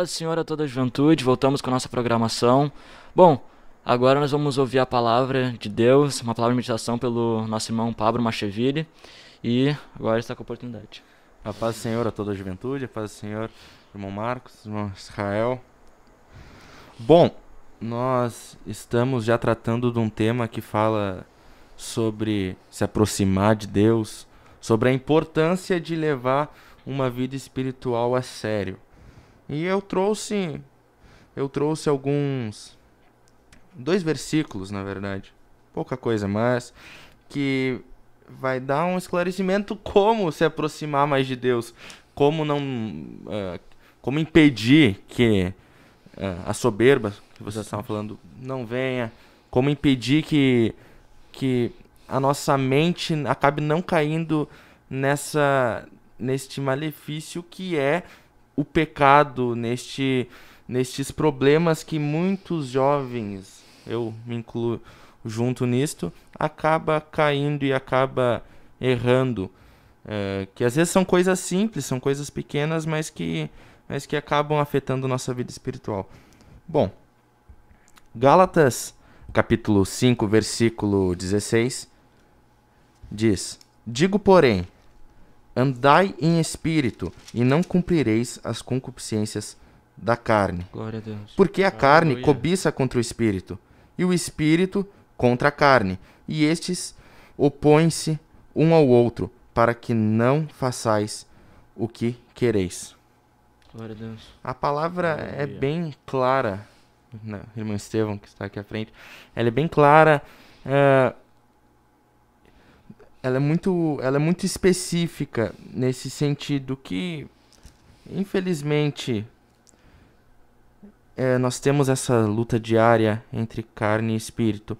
Paz do Senhor a toda a juventude, voltamos com a nossa programação. Bom, agora nós vamos ouvir a palavra de Deus, uma palavra de meditação pelo nosso irmão Pablo Macheville. E agora está com a oportunidade. A paz do Senhor a toda a juventude, a paz do Senhor, irmão Marcos, irmão Israel. Bom, nós estamos já tratando de um tema que fala sobre se aproximar de Deus, sobre a importância de levar uma vida espiritual a sério. E eu trouxe dois versículos, na verdade, pouca coisa, mas que vai dar um esclarecimento como se aproximar mais de Deus, como impedir que a soberba que vocês estavam falando não venha, como impedir que a nossa mente acabe não caindo neste malefício que é o pecado, nestes problemas que muitos jovens, eu me incluo junto nisto, acaba caindo e acaba errando, que às vezes são coisas simples, são coisas pequenas, mas que acabam afetando nossa vida espiritual. Bom, Gálatas capítulo 5, versículo 16 diz: digo, porém, andai em espírito e não cumprireis as concupiscências da carne. Glória a Deus. Porque a carne Aleluia. cobiça contra o espírito, e o espírito contra a carne, e estes opõem-se um ao outro, para que não façais o que quereis. Glória a Deus. A palavra é Aleluia. bem clara, né, irmão Estevão, que está aqui à frente, ela é bem clara, ela é muito específica nesse sentido que, infelizmente, nós temos essa luta diária entre carne e espírito.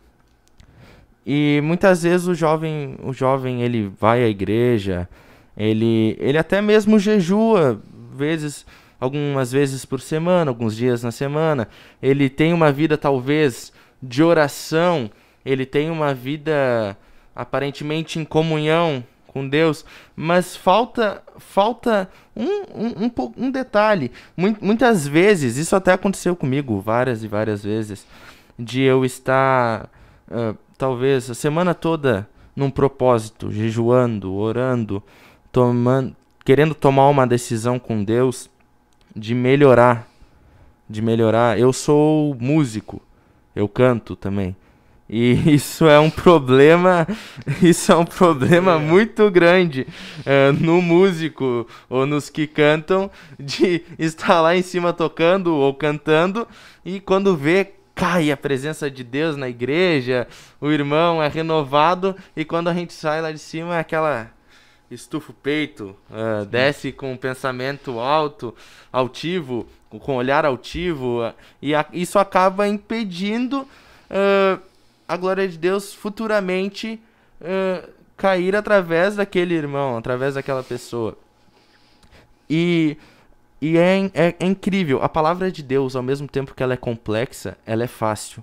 E muitas vezes o jovem ele vai à igreja, ele até mesmo jejua, algumas vezes por semana, alguns dias na semana. Ele tem uma vida talvez de oração, ele tem uma vida aparentemente em comunhão com Deus, mas falta um detalhe. Muitas vezes, isso até aconteceu comigo várias e várias vezes, de eu estar talvez a semana toda num propósito, jejuando, orando, querendo tomar uma decisão com Deus de melhorar. Eu sou músico, eu canto também. E isso é um problema muito grande no músico ou nos que cantam, de estar lá em cima tocando ou cantando e quando vê, cai a presença de Deus na igreja, o irmão é renovado e quando a gente sai lá de cima é aquela estufa o peito, desce com um pensamento altivo, com olhar altivo, e isso acaba impedindo a glória de Deus futuramente cair através daquele irmão, através daquela pessoa. E é incrível, a palavra de Deus, ao mesmo tempo que ela é complexa, ela é fácil.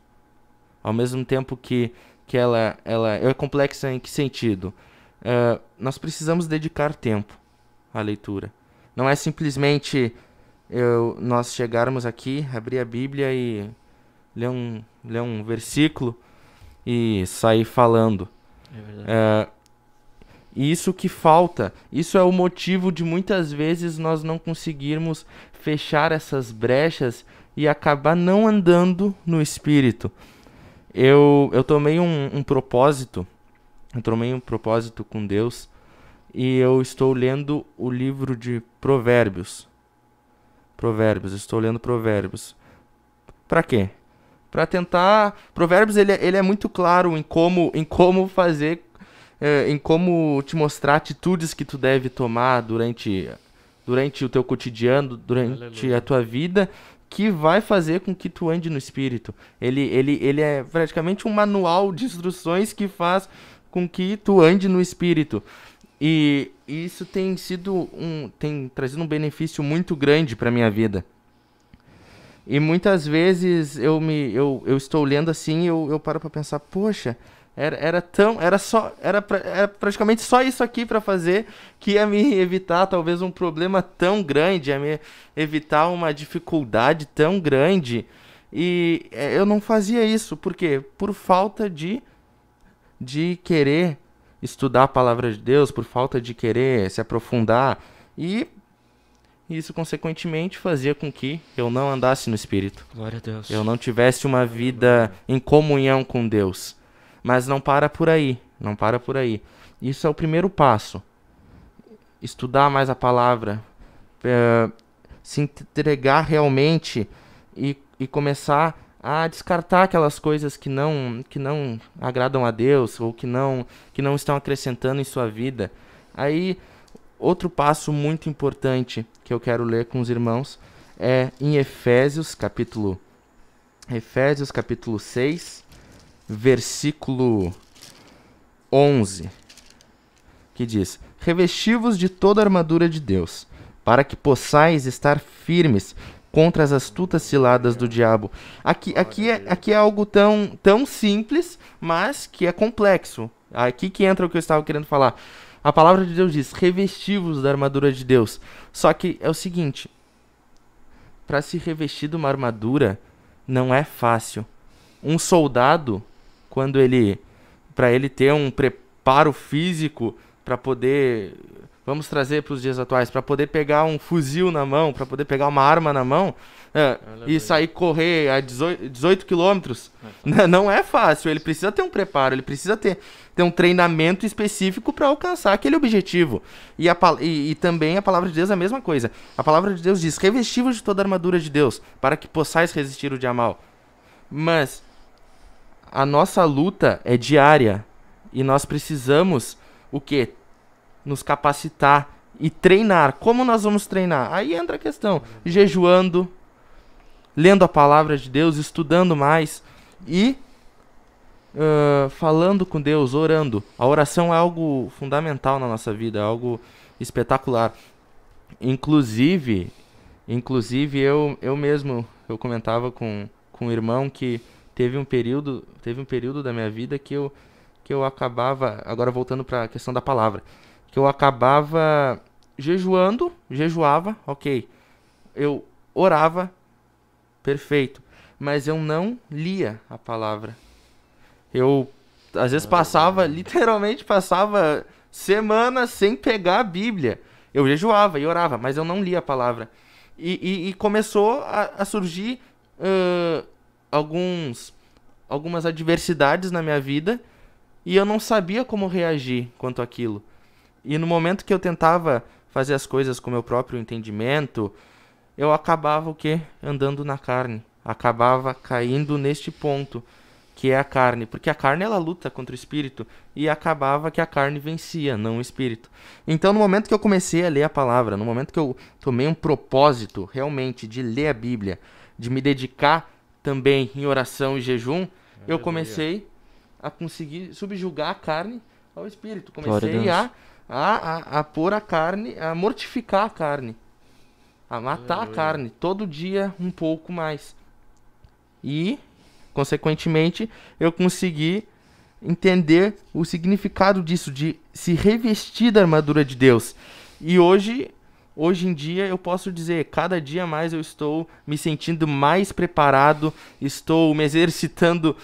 Ao mesmo tempo que ela é complexa em que sentido? Nós precisamos dedicar tempo à leitura. Não é simplesmente nós chegarmos aqui, abrir a Bíblia e ler um versículo e sair falando. É verdade. Isso que falta, isso é o motivo de muitas vezes nós não conseguirmos fechar essas brechas e acabar não andando no Espírito. Eu tomei um propósito, com Deus, e eu estou lendo o livro de Provérbios. Estou lendo Provérbios. Para quê? Para tentar... Provérbios ele é muito claro em como fazer, em como te mostrar atitudes que tu deve tomar durante o teu cotidiano, durante Aleluia. a tua vida, que vai fazer com que tu ande no Espírito. Ele é praticamente um manual de instruções que faz com que tu ande no Espírito. E isso tem trazido um benefício muito grande para minha vida. E muitas vezes eu estou lendo assim e eu paro para pensar, poxa, Era praticamente só isso aqui para fazer, que ia me evitar talvez um problema tão grande, ia me evitar uma dificuldade tão grande. E eu não fazia isso, por quê? Por falta de querer estudar a palavra de Deus, por falta de querer se aprofundar. E isso, consequentemente, fazia com que eu não andasse no Espírito. Glória a Deus. Eu não tivesse uma vida em comunhão com Deus. Mas não para por aí. Não para por aí. Isso é o primeiro passo. Estudar mais a palavra. Se entregar realmente e começar a descartar aquelas coisas que não agradam a Deus ou que não estão acrescentando em sua vida. Aí, outro passo muito importante que eu quero ler com os irmãos é em Efésios capítulo 6, versículo 11, que diz: revesti-vos de toda a armadura de Deus, para que possais estar firmes contra as astutas ciladas do diabo. Aqui é algo tão simples, mas que é complexo. Aqui que entra o que eu estava querendo falar. A palavra de Deus diz: revesti-vos da armadura de Deus. Só que é o seguinte, para se revestir de uma armadura não é fácil. Um soldado, para ele ter um preparo físico para poder, vamos trazer para os dias atuais, para poder pegar um fuzil na mão, para poder pegar uma arma na mão e sair correr a 18 quilômetros, não é fácil. Ele precisa ter um preparo, ele precisa ter um treinamento específico para alcançar aquele objetivo. E também a palavra de Deus é a mesma coisa. A palavra de Deus diz: revesti-vos de toda a armadura de Deus, para que possais resistir o dia mal. Mas a nossa luta é diária e nós precisamos o quê? Nos capacitar e treinar. Como nós vamos treinar? Aí entra a questão: jejuando, lendo a palavra de Deus, estudando mais e falando com Deus, orando. A oração é algo fundamental na nossa vida, é algo espetacular. Inclusive eu mesmo, eu comentava com um irmão que teve um período da minha vida que eu acabava, agora voltando para a questão da palavra, que eu acabava jejuava, ok. Eu orava, perfeito, mas eu não lia a palavra. Eu, às vezes, literalmente passava semanas sem pegar a Bíblia. Eu jejuava e orava, mas eu não lia a palavra. E começou a surgir algumas adversidades na minha vida e eu não sabia como reagir quanto àquilo. E no momento que eu tentava fazer as coisas com o meu próprio entendimento, eu acabava o quê? Andando na carne. Acabava caindo neste ponto, que é a carne. Porque a carne, ela luta contra o espírito. E acabava que a carne vencia, não o espírito. Então, no momento que eu comecei a ler a palavra, no momento que eu tomei um propósito, realmente, de ler a Bíblia, de me dedicar também em oração e jejum, eu comecei a conseguir subjugar a carne ao espírito. Comecei a pôr a carne, a mortificar a carne, a matar a carne, todo dia um pouco mais. E, consequentemente, eu consegui entender o significado disso, de se revestir da armadura de Deus. E hoje em dia eu posso dizer, cada dia mais eu estou me sentindo mais preparado, estou me exercitando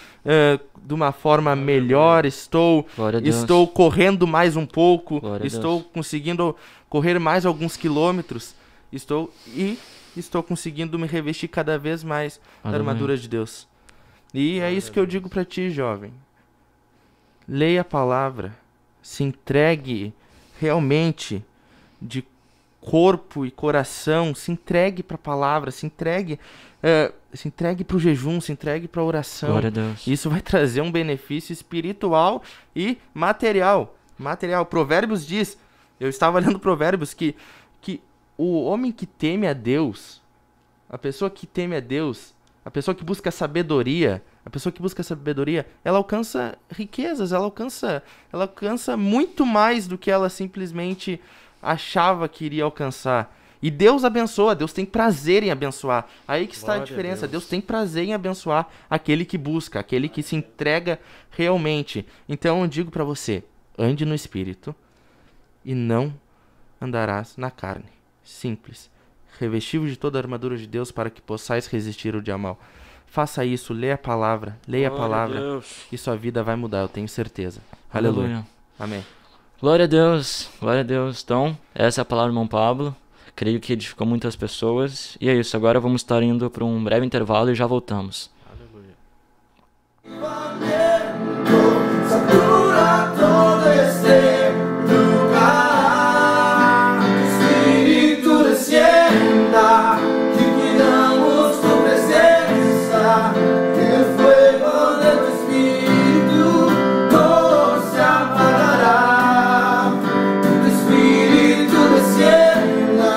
de uma forma melhor, estou correndo mais um pouco, estou conseguindo correr mais alguns quilômetros, estou conseguindo me revestir cada vez mais da armadura de Deus. E é isso que eu digo para ti, jovem. Leia a palavra, se entregue realmente de corpo e coração, se entregue para a palavra, se entregue para o jejum, se entregue para a oração. Glória a Deus. Isso vai trazer um benefício espiritual e material. Provérbios diz, eu estava lendo Provérbios, que o homem que teme a Deus, a pessoa que teme a Deus, a pessoa que busca sabedoria, ela alcança riquezas, ela alcança muito mais do que ela simplesmente achava que iria alcançar. E Deus abençoa, Deus tem prazer em abençoar. Aí que está Glória a a diferença. Deus. Deus tem prazer em abençoar aquele que busca, aquele que se entrega realmente. Então eu digo para você, ande no Espírito e não andarás na carne. Simples. Revestivos de toda a armadura de Deus para que possais resistir ao dia mal. Faça isso, leia a palavra, leia a Glória palavra Deus. e sua vida vai mudar, eu tenho certeza. Aleluia. Amém. Glória a Deus, glória a Deus. Então, essa é a palavra do irmão Pablo. Creio que edificou muitas pessoas. E é isso, agora vamos estar indo para um breve intervalo e já voltamos. Aleluia. Satura todo este lugar. Espíritu descienda, que cuidamos tu presencia. El fuego de tu espíritu no se apagará. Tu espíritu descienda,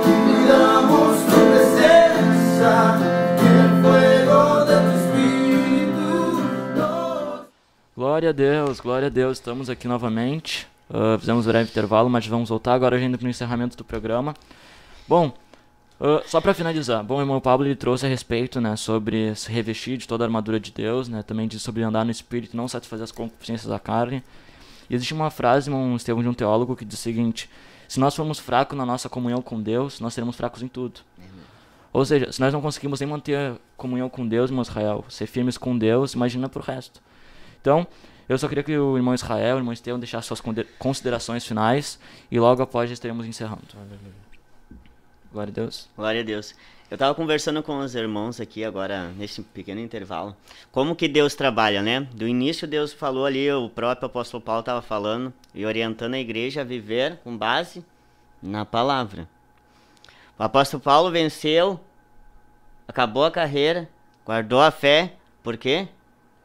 que cuidamos tu presencia. El fuego de tu espíritu no. Glória a Deus, estamos aqui novamente. Fizemos um breve intervalo, mas vamos voltar agora ainda para o encerramento do programa. Bom, só para finalizar, bom, o irmão Pablo ele trouxe a respeito, né, sobre se revestir de toda a armadura de Deus, né, também diz sobre andar no Espírito e não satisfazer as concupiscências da carne. E existe uma frase, irmão Estevão, de um teólogo que diz o seguinte: se nós formos fracos na nossa comunhão com Deus, nós seremos fracos em tudo. Ou seja, se nós não conseguimos nem manter comunhão com Deus, irmão Israel, ser firmes com Deus, imagina pro resto. Então, eu só queria que o irmão Israel, o irmão Estevão deixassem suas considerações finais e logo após já estaremos encerrando. Glória a Deus. Glória a Deus. Eu estava conversando com os irmãos aqui agora, nesse pequeno intervalo, como que Deus trabalha, né? Do início Deus falou ali, o próprio apóstolo Paulo estava falando e orientando a igreja a viver com base na palavra. O apóstolo Paulo venceu, acabou a carreira, guardou a fé, por quê?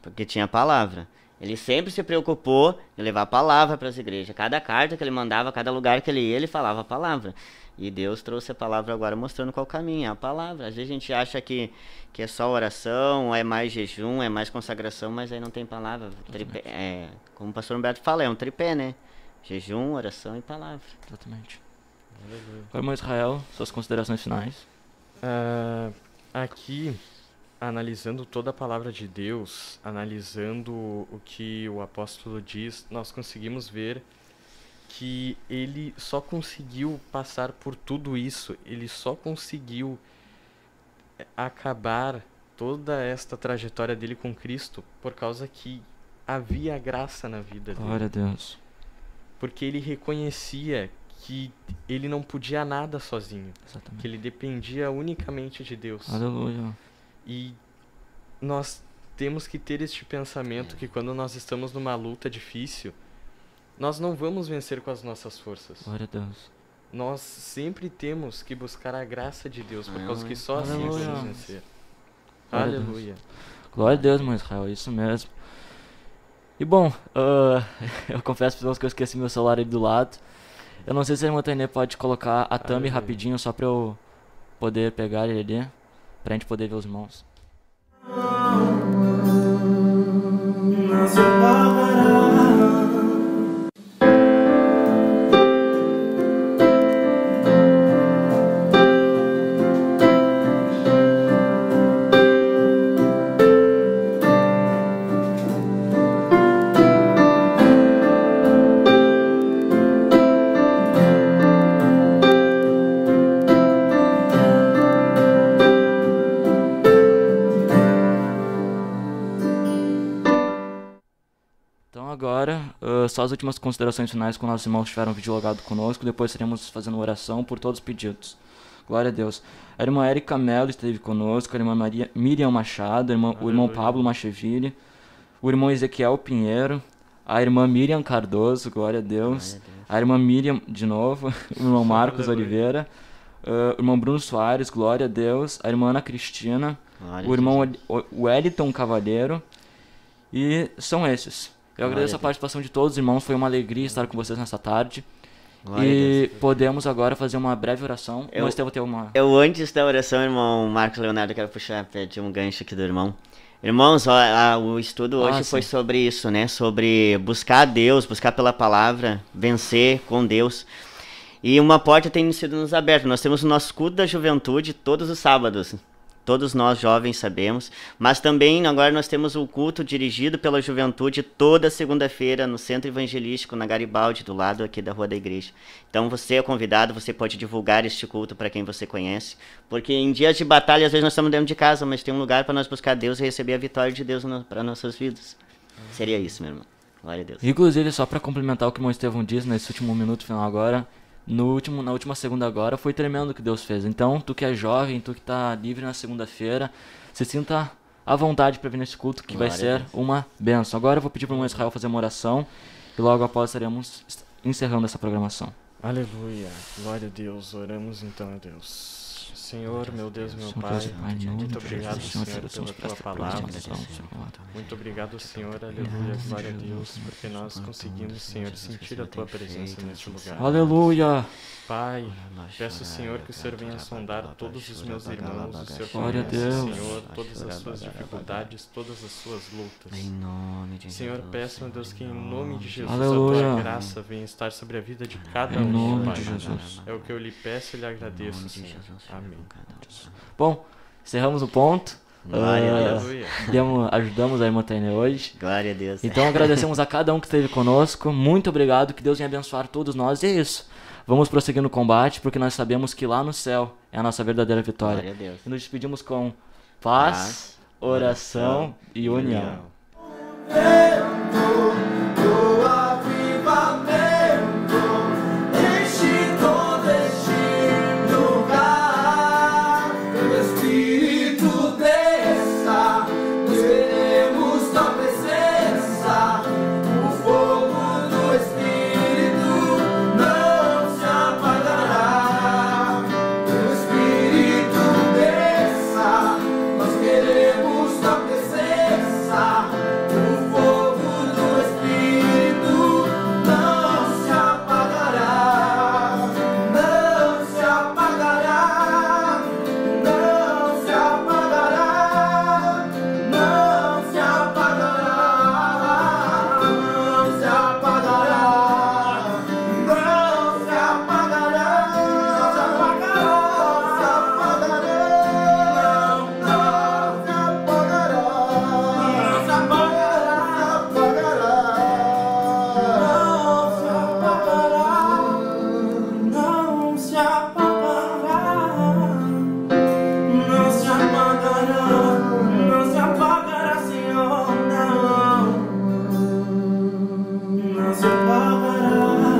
Porque tinha a palavra. Ele sempre se preocupou em levar a palavra para as igrejas. Cada carta que ele mandava, cada lugar que ele ia, ele falava a palavra. E Deus trouxe a palavra agora mostrando qual caminho, é a palavra. Às vezes a gente acha que é só oração, é mais jejum, é mais consagração, mas aí não tem palavra. Tripé, como o pastor Humberto fala, é um tripé, né? Jejum, oração e palavra. Exatamente. Agora, irmão Israel, suas considerações finais. Aqui, analisando toda a palavra de Deus, analisando o que o apóstolo diz, nós conseguimos ver que ele só conseguiu passar por tudo isso, ele só conseguiu acabar toda esta trajetória dele com Cristo por causa que havia graça na vida dele. Glória a Deus. Porque ele reconhecia que ele não podia nada sozinho, Exatamente. que ele dependia unicamente de Deus. Aleluia. E nós temos que ter este pensamento que quando nós estamos numa luta difícil, nós não vamos vencer com as nossas forças. Glória a Deus. Nós sempre temos que buscar a graça de Deus, por causa que só assim Aleluia. vamos vencer. Glória a Deus. Aleluia. Glória a Deus, irmão Israel, isso mesmo. E bom, eu confesso para vocês que eu esqueci meu celular ali do lado. Eu não sei se a irmã Tainê pode colocar a thumb rapidinho, só pra eu poder pegar ele ali, pra gente poder ver os irmãos. Não se apagará. Só as últimas considerações finais com nossos irmãos que estiveram videologado conosco. Depois estaremos fazendo oração por todos os pedidos. Glória a Deus. A irmã Érica Mello esteve conosco, a irmã Miriam Machado, o irmão Pablo Macheville, o irmão Ezequiel Pinheiro, a irmã Miriam Cardoso, glória a Deus, a irmã Miriam de novo, o irmão Marcos Oliveira, o irmão Bruno Soares, glória a Deus, a irmã Ana Cristina, o irmão Wellington Cavalheiro, e são esses. Eu agradeço a participação de todos os irmãos, foi uma alegria estar com vocês nessa tarde. E podemos agora fazer uma breve oração. Eu antes da oração, irmão Marcos Leonardo, quero pedir um gancho aqui do irmão. Irmãos, o estudo hoje foi sobre isso, né? Sobre buscar a Deus, buscar pela palavra, vencer com Deus. E uma porta tem sido nos aberta. Nós temos o nosso culto da juventude todos os sábados. Todos nós jovens sabemos. Mas também agora nós temos o culto dirigido pela juventude toda segunda-feira no Centro Evangelístico, na Garibaldi, do lado aqui da Rua da Igreja. Então você é convidado, você pode divulgar este culto para quem você conhece. Porque em dias de batalha, às vezes nós estamos dentro de casa, mas tem um lugar para nós buscar Deus e receber a vitória de Deus para nossas vidas. Seria isso, meu irmão. Glória a Deus. Inclusive, só para complementar o que o irmão Estevão diz nesse último minuto final agora, na última segunda agora, foi tremendo o que Deus fez. Então, tu que é jovem, tu que tá livre na segunda-feira, se sinta à vontade para vir nesse culto, que vai ser uma bênção. Agora eu vou pedir para o irmão Israel fazer uma oração e logo após estaremos encerrando essa programação. Aleluia, glória a Deus, oramos então a Deus. Senhor, meu Deus, meu Pai, muito obrigado, Senhor, pela Tua palavra. Muito obrigado, Senhor, aleluia, glória a Deus, porque nós conseguimos, Senhor, sentir a Tua presença neste lugar. Aleluia! Pai, peço, Senhor, que o Senhor venha sondar todos os meus irmãos, o Senhor Glória a conhece, Deus. Senhor, todas as suas dificuldades, todas as suas lutas. Senhor, peço, meu Deus, que em nome de Jesus Aleluia. a Tua graça venha estar sobre a vida de cada Em um, nome Pai. de Jesus. É o que eu lhe peço e lhe agradeço, Senhor. Amém. Bom, encerramos o ponto. Glória a Deus. Aleluia. Ajudamos a irmã Tânia hoje. Glória a Deus. Então agradecemos a cada um que esteve conosco. Muito obrigado, que Deus venha abençoar todos nós. E é isso. Vamos prosseguir no combate, porque nós sabemos que lá no céu é a nossa verdadeira vitória. Glória a Deus. E nos despedimos com paz, oração e união. Do avivamento, enche todo este lugar. Teu Espírito desça, nós queremos tua presença. O fogo do Espírito não se apagará. Teu Espírito desça, nós queremos tua presença. O fogo do Espírito não se apagará, não se apagará, não se apagará, não se apagará, não se apagará, não se apagará, não se apagará, não se apagará, não se apagará, Senhor, não se apagará.